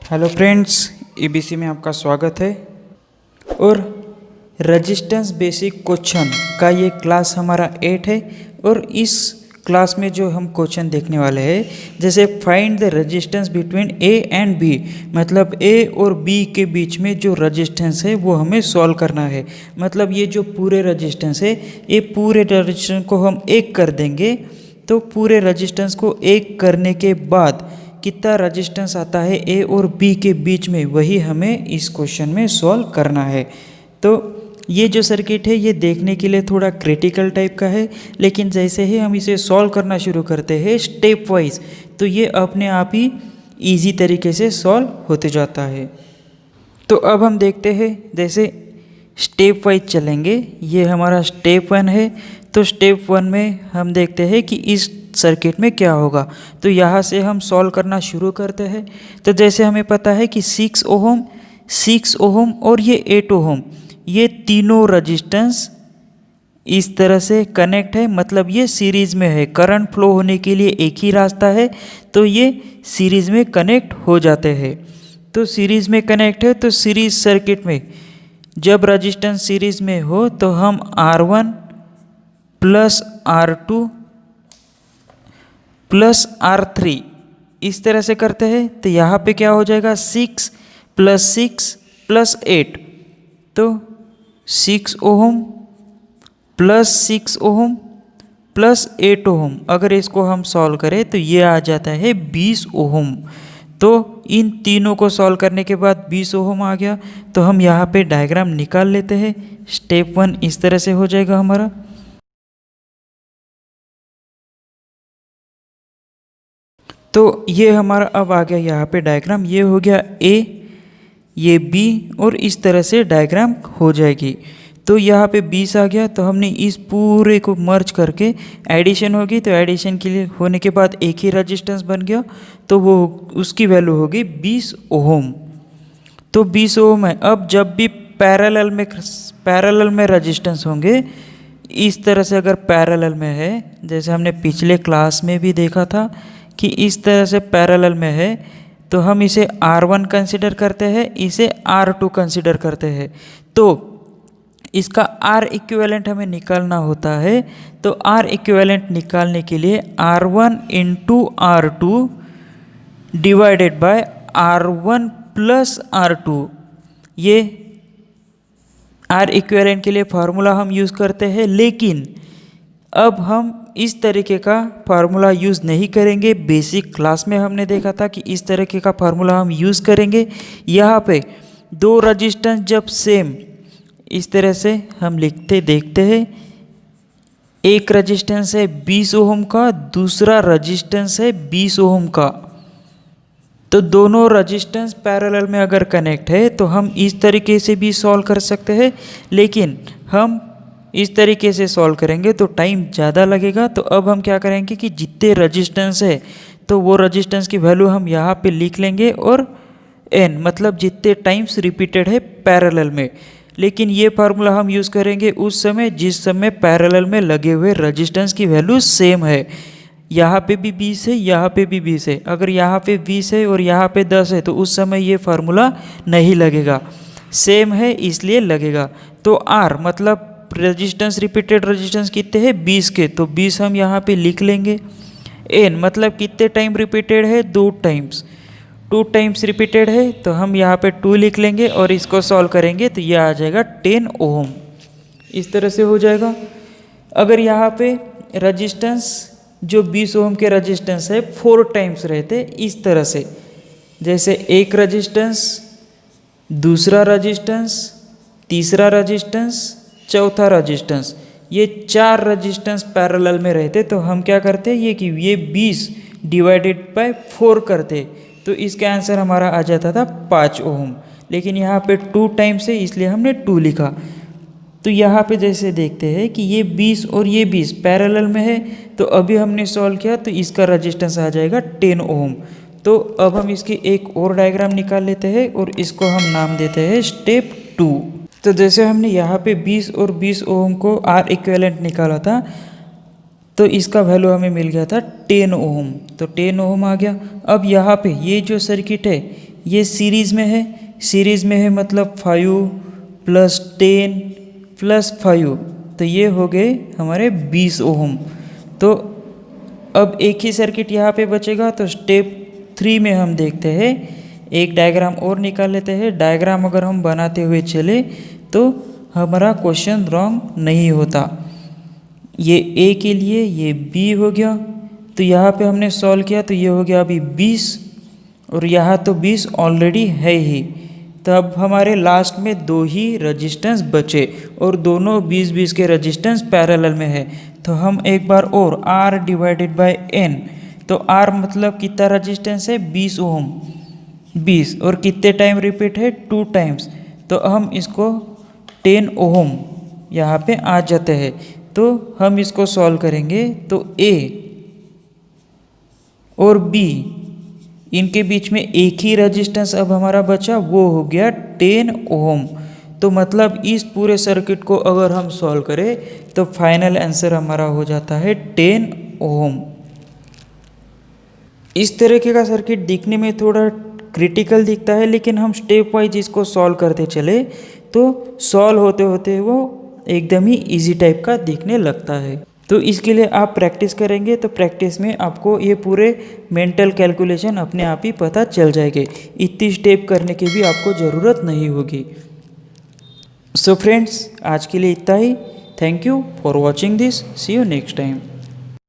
Hello friends, EBC में आपका स्वागत है। और रेजिस्टेंस बेसिक क्वेश्चन का ये क्लास हमारा 8 है। और इस क्लास में जो हम क्वेश्चन देखने वाले हैं, जैसे find the resistance between A and B, मतलब ए और बी के बीच में जो रेजिस्टेंस है वो हमें सॉल्व करना है। मतलब ये जो पूरे रेजिस्टेंस है, ये पूरे रेजिस्टेंस को हम एक कर देंगे। तो पूरे रेजिस्टेंस को एक करने के बाद कितना रेजिस्टेंस आता है ए और बी के बीच में, वही हमें इस क्वेश्चन में सॉल्व करना है। तो ये जो सर्किट है ये देखने के लिए थोड़ा क्रिटिकल टाइप का है, लेकिन जैसे ही हम इसे सॉल्व करना शुरू करते हैं स्टेप वाइज, तो ये अपने आप ही इजी तरीके से सॉल्व होते जाता है। तो अब हम देखते हैं, जैसे स्टेप वाइज चलेंगे। ये हमारा स्टेप 1 है। तो स्टेप 1 में हम देखते हैं कि इस सर्किट में क्या होगा। तो यहाँ से हम सॉल्व करना शुरू करते हैं। तो जैसे हमें पता है कि 6 ओहम और ये 8 ओहम, ये तीनों रजिस्टेंस इस तरह से कनेक्ट है, मतलब ये सीरीज़ में है। करंट फ्लो होने के लिए एक ही रास्ता है, तो ये सीरीज़ में कनेक्ट हो जाते हैं। तो सीरीज़ में कनेक्ट है, तो सीरीज़ सर्किट में जब रजिस्टेंस सीरीज़ में हो तो हम R1 plus R2 plus R3 इस तरह से करते हैं। तो यहाँ पे क्या हो जाएगा, 6 प्लस 6 प्लस 8, तो 6 ohm plus 6 ohm plus 8 ohm. अगर इसको हम सॉल्व करें तो ये आ जाता है 20 ओहम। तो इन तीनों को सॉल्व करने के बाद 20 ओहम आ गया। तो हम यहाँ पे डायग्राम निकाल लेते हैं। स्टेप 1 इस तरह से हो जाएगा हमारा। तो ये हमारा अब आ गया यहाँ पे डायग्राम। ये हो गया ए, ये बी, और इस तरह से डायग्राम हो जाएगी। तो यहाँ पे 20 आ गया, तो हमने इस पूरे को मर्ज करके एडिशन होगी। तो एडिशन के लिए होने के बाद एक ही रेजिस्टेंस बन गया, तो वो उसकी वैल्यू होगी 20 ओहम। तो 20 ओहम है। अब जब भी पैरेलल में रेजिस्टेंस होंगे, इस तरह से अगर पैरेलल में है, जैसे हमने पिछले क्लास में भी देखा था कि इस तरह से पैरेलल में है, तो हम इसे R1 कंसिडर करते हैं, इसे R2 कंसिडर करते हैं। तो इसका R इक्विवेलेंट हमें निकालना होता है। तो R इक्विवेलेंट निकालने के लिए R1 into R2 divided by R1 plus R2, ये R इक्विवेलेंट के लिए फार्मूला हम यूज़ करते हैं। लेकिन अब हम इस तरीके का फार्मूला यूज़ नहीं करेंगे। बेसिक क्लास में हमने देखा था कि इस तरीके का फार्मूला हम यूज़ करेंगे। यहाँ पे दो रजिस्टेंस जब सेम, इस तरह से हम लिखते देखते हैं। एक रजिस्टेंस है 20 ओहम का, दूसरा रजिस्टेंस है 20 ओहम का। तो दोनों रजिस्टेंस पैरेलल में अगर कनेक्ट है तो हम इस तरीके से भी सॉल्व कर सकते हैं, लेकिन हम इस तरीके से सॉल्व करेंगे तो टाइम ज़्यादा लगेगा। तो अब हम क्या करेंगे कि जितने रजिस्टेंस है तो वो रजिस्टेंस की वैल्यू हम यहाँ पे लिख लेंगे, और n मतलब जितने टाइम्स रिपीटेड है पैरेलल में। लेकिन ये फार्मूला हम यूज़ करेंगे उस समय जिस समय पैरेलल में लगे हुए रजिस्टेंस की वैल्यू सेम है। यहाँ पे भी 20 है, यहाँ पे भी 20 है। अगर यहाँ पे 20 है और यहाँ पे 10 है तो उस समय ये फार्मूला नहीं लगेगा, सेम है इसलिए लगेगा। तो R मतलब रेजिस्टेंस, रिपीटेड रेजिस्टेंस कितने हैं 20 के, तो 20 हम यहाँ पे लिख लेंगे। n मतलब कितने टाइम रिपीटेड है, 2 टाइम्स, 2 टाइम्स रिपीटेड है, तो हम यहाँ पे 2 लिख लेंगे और इसको सॉल्व करेंगे तो यह आ जाएगा 10 ओहम। इस तरह से हो जाएगा। अगर यहाँ पे रजिस्टेंस जो 20 ओहम के रजिस्टेंस है 4 टाइम्स रहते इस तरह से, जैसे एक रजिस्टेंस, दूसरा रजिस्टेंस, तीसरा रजिस्टेंस, चौथा रजिस्टेंस, ये 4 रजिस्टेंस पैरेलल में रहते, तो हम क्या करते ये कि ये 20 डिवाइडेड बाय 4 करते, तो इसका आंसर हमारा आ जाता था 5 ओहम। लेकिन यहाँ पे 2 टाइम्स है इसलिए हमने 2 लिखा। तो यहाँ पे जैसे देखते हैं कि ये 20 और ये 20 पैरेलल में है, तो अभी हमने सॉल्व किया तो इसका रजिस्टेंस आ जाएगा 10 ओहम। तो अब हम इसकी एक और डायग्राम निकाल लेते हैं और इसको हम नाम देते हैं स्टेप 2। तो जैसे हमने यहाँ पे 20 और 20 ओहम को R इक्विवेलेंट निकाला था, तो इसका वैल्यू हमें मिल गया था 10 ओहम। तो 10 ओहम आ गया। अब यहाँ पे ये जो सर्किट है ये सीरीज़ में है, सीरीज़ में है मतलब 5 + 10 + 5, तो ये हो गए हमारे 20 ओम। तो अब एक ही सर्किट यहाँ पे बचेगा। तो स्टेप 3 में हम देखते हैं, एक डायग्राम और निकाल लेते हैं। डायग्राम अगर हम बनाते हुए चले तो हमारा क्वेश्चन रॉन्ग नहीं होता। ये ए के लिए ये बी हो गया, तो यहाँ पे हमने सॉल्व किया तो ये हो गया अभी 20, और यहाँ तो 20 ऑलरेडी है ही। तो अब हमारे लास्ट में 2 ही रजिस्टेंस बचे, और दोनों 20-20 के रजिस्टेंस पैरेलल में है। तो हम एक बार और R/N, तो R मतलब कितना रजिस्टेंस है, 20 ओम, 20, और कितने टाइम रिपीट है, 2 टाइम्स। तो हम इसको 10 ओम यहाँ पे आ जाते हैं। तो हम इसको सॉल्व करेंगे तो A और B इनके बीच में एक ही रजिस्टेंस अब हमारा बचा, वो हो गया 10 ओम। तो मतलब इस पूरे सर्किट को अगर हम सॉल्व करें तो फाइनल आंसर हमारा हो जाता है 10 ओम। इस तरीके का सर्किट दिखने में थोड़ा क्रिटिकल दिखता है, लेकिन हम स्टेप वाइज इसको सॉल्व करते चले तो सॉल्व होते होते वो एकदम ही इजी टाइप का दिखने लगता है। तो इसके लिए आप प्रैक्टिस करेंगे तो प्रैक्टिस में आपको ये पूरे मेंटल कैलकुलेशन अपने आप ही पता चल जाएंगे। इतनी स्टेप करने की भी आपको ज़रूरत नहीं होगी। सो फ्रेंड्स, आज के लिए इतना ही। Thank you for watching this. See you next time.